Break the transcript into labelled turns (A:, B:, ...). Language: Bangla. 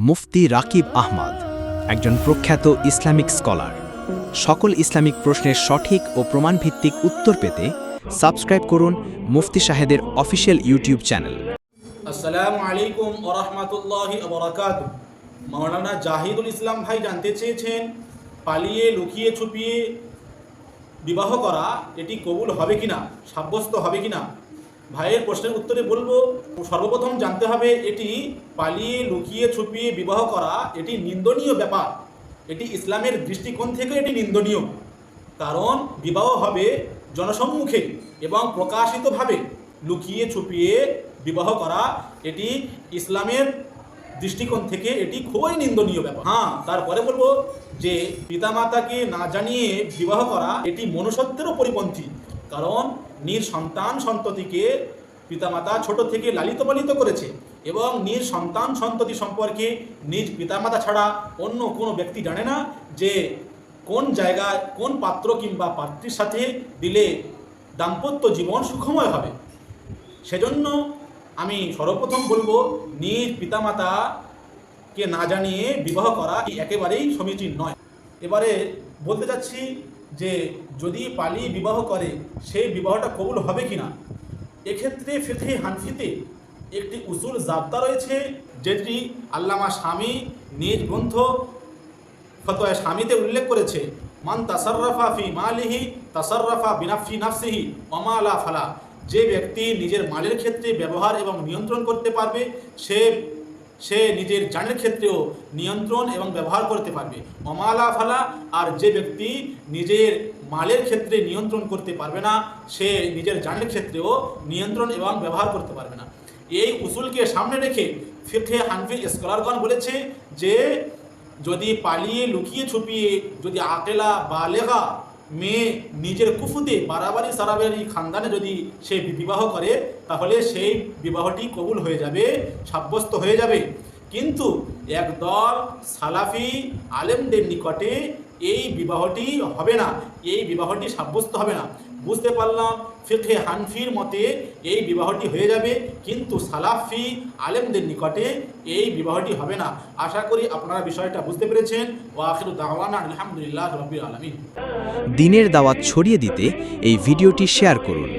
A: মুফতি রাকিব আহমদ একজন প্রখ্যাত ইসলামিক স্কলার। সকল ইসলামিক প্রশ্নের সঠিক ও প্রমাণভিত্তিক উত্তর পেতে সাবস্ক্রাইব করুন মুফতি সাহেদের অফিসিয়াল ইউটিউব চ্যানেল।
B: আসসালামু আলাইকুম ওয়া রাহমাতুল্লাহি ওয়া বারাকাতুহু। মাওলানা জাহিদুল ইসলাম ভাই জানতে চেয়েছেন, পালিয়ে লুকিয়ে ছুপিয়ে বিবাহ করা এটি কবুল হবে কিনা, সাব্যস্ত হবে কিনা। ভাইয়ের প্রশ্নের উত্তরে বলবো, সর্বপ্রথম জানতে হবে এটি পালিয়ে লুকিয়ে ছুপিয়ে বিবাহ করা এটি নিন্দনীয় ব্যাপার। এটি ইসলামের দৃষ্টিকোণ থেকে এটি নিন্দনীয়, কারণ বিবাহ হবে জনসম্মুখে এবং প্রকাশিতভাবে। লুকিয়ে ছুপিয়ে বিবাহ করা এটি ইসলামের দৃষ্টিকোণ থেকে এটি খুবই নিন্দনীয় ব্যাপার। তারপরে বলবো যে পিতামাতাকে না জানিয়ে বিবাহ করা এটি মনুষ্যত্বেরও পরিপন্থী, কারণ নিজ সন্তান সন্ততিকে পিতামাতা ছোট থেকে লালিত পালিত করেছে এবং নিজ সন্তান সন্ততি সম্পর্কে নিজ পিতামাতা ছাড়া অন্য কোনো ব্যক্তি জানে না যে কোন জায়গায় কোন পাত্র কিংবা পাত্রীর সাথে দিলে দাম্পত্য জীবন সুখময় হবে। সেজন্য আমি সর্বপ্রথম বলবো, নিজ পিতামাতাকে না জানিয়ে বিবাহ করা একেবারেই সমীচীন নয়। এবারে বলতে চাচ্ছি যে যদি পালিয়ে বিবাহ করে সেই বিবাহটা কবুল হবে কিনা। এক্ষেত্রে ফিকহে হানফিতে একটি উসুল জাবতা রয়েছে, যেটি আল্লামা শামী নিজ গ্রন্থ ফতোয়া শামীতে উল্লেখ করেছে। মান তাসাররাফা ফি মালিহি তাসাররাফা বিনাফি নাফসিহি ওয়া মা লা ফালা। যে ব্যক্তি নিজের মালের ক্ষেত্রে ব্যবহার এবং নিয়ন্ত্রণ করতে পারবে সে নিজের জানের ক্ষেত্রেও নিয়ন্ত্রণ এবং ব্যবহার করতে পারবে। অমালা ফালা। আর যে ব্যক্তি নিজের মালের ক্ষেত্রে নিয়ন্ত্রণ করতে পারবে না, সে নিজের জানের ক্ষেত্রেও নিয়ন্ত্রণ এবং ব্যবহার করতে পারবে না। এই উসুলকে সামনে রেখে ফিকহে হানফি স্কলারগণ বলেছে যে যদি পালিয়ে লুকিয়ে ছুপিয়ে যদি আকেলা বালেগা মেয়ে নিজের কুফুতে বাড়াবাড়ি সারাবাড়ি খানদানে যদি সে বিবাহ করে, তাহলে সেই বিবাহটি কবুল হয়ে যাবে, সাব্যস্ত হয়ে যাবে। কিন্তু একদল সালাফি আলেমদের নিকটে এই বিবাহটি হবে না, এই বিবাহটি সাব্যস্ত হবে না। বুঝতে পারলাম ফিকহে হানফির মতে এই বিবাহটি হয়ে যাবে, কিন্তু সালাফি আলেমদের নিকটে এই বিবাহটি হবে না। আশা করি আপনারা বিষয়টা বুঝতে পেরেছেন। ওয়া আখিরু দাওয়ানা আলহামদুলিল্লাহি রাব্বিল আলামিন।
A: দ্বীনের দাওয়াত ছড়িয়ে দিতে এই ভিডিওটি শেয়ার করুন।